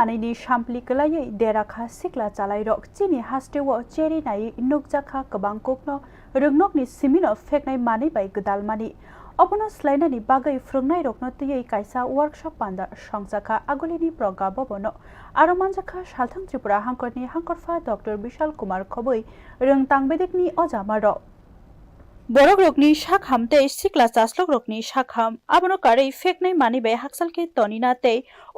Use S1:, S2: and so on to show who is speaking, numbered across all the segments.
S1: मानैनि सामप्लि गलायै देराखा सिक्ला चालायरक चिनि हास्टेव cherry नायै नुकजाखा गोबां ककनो रोंनकनि सिमिनो फेकनाय मानै बाय गदालमानि अबनो स्लाइनानि बागै फ्रोंनाय रकनो तयै कायसा वर्कशॉप पान्दा संजाखा आगुलिनि प्रगा बबनो आरो मानजाखा सालथां Tripura हांकरनि हांकरफा doctor Vishal Kumar खबै रोंतांबेदिकनि अजामारो borok rokni shakham tei sikla chaslok rokni shakham abono kari feknai mani bai haksalke tonina tei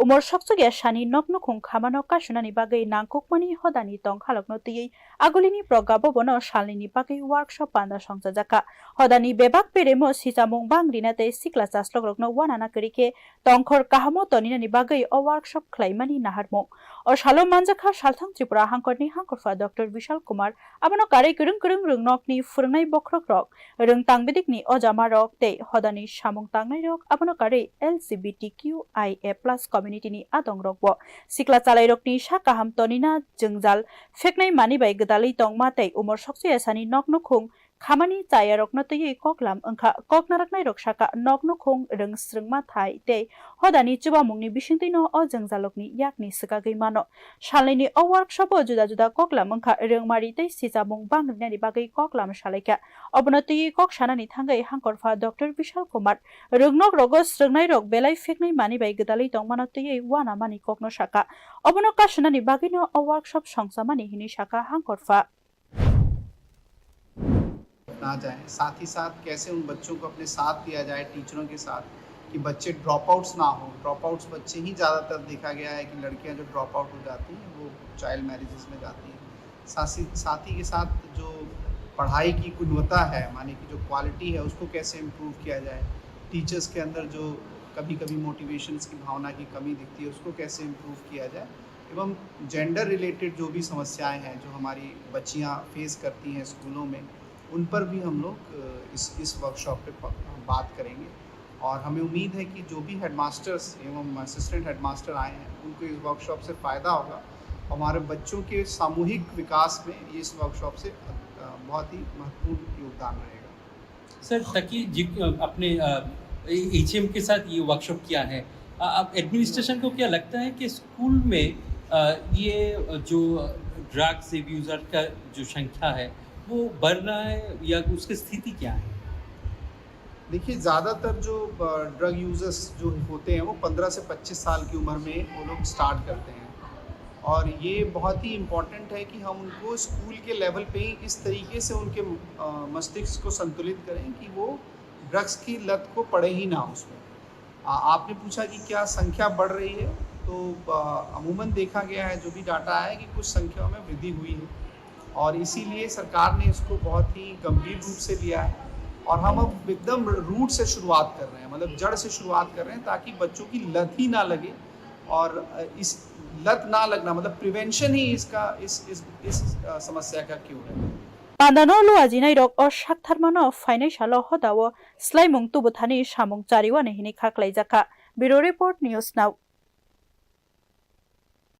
S1: umor sokchogya sani nokno khung khamano kasunani bagai nangkukmani hodani tong khalokno tei agulini progabo bono salini bagai workshop panda songjajaka hodani bebak peremo sichamung bangrina tei sikla chaslok rokno wanana karike tongkhor kahamo toninani bagai o workshop khlaimani naharmung o salo manjakha salthang tripura hangkorni hangkorfa dr vishal kumar abono kari kurung rungnokni furungnai bokrok rok रोंतांबेदिकनि अजामारक तै हदानि सामुं तांनायरक abono kari LGBTQIA+ कम्युनिटीनि आदंरकबो सिक्ला चालायरकनि साकाहाम तनिना जोंजाल फेकनाय मानि bye गदालै तंमा तै उमर सकसे सानि नकनखुं खामानि चायारकनो तयै ककलाम अंखा ककनारकनाय रकसाका नकनखुं रोंस्रोंमा थाय तै हदानि चुबामुंनि बिसिंतैनो अ जोंजालकनि याकनि सकागै मानो सालैनि a workshop जुदा जुदा ककलाम अंखा रोंमारि तै सिजामुं बांग्रिनानि बागै ककलाम सालायका अबनति कक सानानि थांगै हांकरफा डॉक्टर विशाल कुमार रोंनक रगो स्रोंनाय रक बेलाय फेकनाय मानि बाय गदालै तंमानो तयै वाना मानि ककनो साका अबनो कासनानि बागैनो अ वर्कशॉप संसामानि हिनि साका हांकरफा
S2: ना जाए, साथ ही साथ कैसे उन बच्चों को अपने साथ लिया जाए टीचरों के साथ कि बच्चे ड्रॉप आउट्स ना हो। ड्रॉप आउट्स बच्चे ही ज़्यादातर देखा गया है कि लड़कियां जो ड्रॉप आउट हो जाती हैं वो चाइल्ड मैरिजेस में जाती हैं। साथ ही के साथ जो पढ़ाई की गुणवत्ता है, माने कि जो क्वालिटी है उसको कैसे इम्प्रूव किया जाए। टीचर्स के अंदर जो कभी कभी मोटिवेशंस की भावना की कमी दिखती है उसको कैसे इम्प्रूव किया जाए एवं जेंडर रिलेटेड जो भी समस्याएं हैं जो हमारी बच्चियां फेस करती हैं स्कूलों में, उन पर भी हम लोग इस वर्कशॉप पे बात करेंगे। और हमें उम्मीद है कि जो भी हेडमास्टर्स एवं असिस्टेंट हेडमास्टर आए हैं उनको इस वर्कशॉप से फ़ायदा होगा। हमारे बच्चों के सामूहिक विकास में इस वर्कशॉप से बहुत ही महत्वपूर्ण योगदान रहेगा।
S3: सर, ताकि अपने एचएम के साथ ये वर्कशॉप किया है, अब एडमिनिस्ट्रेशन को क्या लगता है कि स्कूल में ये जो ड्रग्स एब्यूज़र का जो संख्या है वो बढ़ रहा है या उसकी स्थिति क्या है?
S2: देखिए, ज़्यादातर जो ड्रग यूजर्स जो होते हैं वो 15 से 25 साल की उम्र में वो लोग स्टार्ट करते हैं और ये बहुत ही इम्पॉर्टेंट है कि हम उनको स्कूल के लेवल पे ही इस तरीके से उनके मस्तिष्क को संतुलित करें कि वो ड्रग्स की लत को पड़े ही ना उसमें। आपने पूछा कि क्या संख्या बढ़ रही है, तो अमूमन देखा गया है, जो भी डाटा है कि कुछ संख्या में वृद्धि हुई है और इसीलिए सरकार ने इसको बहुत ही गंभीर रूप से लिया है और हम अब एकदम रूट से शुरुआत कर रहे हैं, मतलब जड़ से शुरुआत कर रहे हैं ताकि बच्चों की लत ही ना लगे। और इस लत ना लगना मतलब प्रिवेंशन ही इसका इस समस्या का क्योर है।
S1: Pandano lo ajinai rok o shaktharmano financial hodawo slaimung tubutani samung chariwa nehini khaklaijaka. Bureau Report News Now.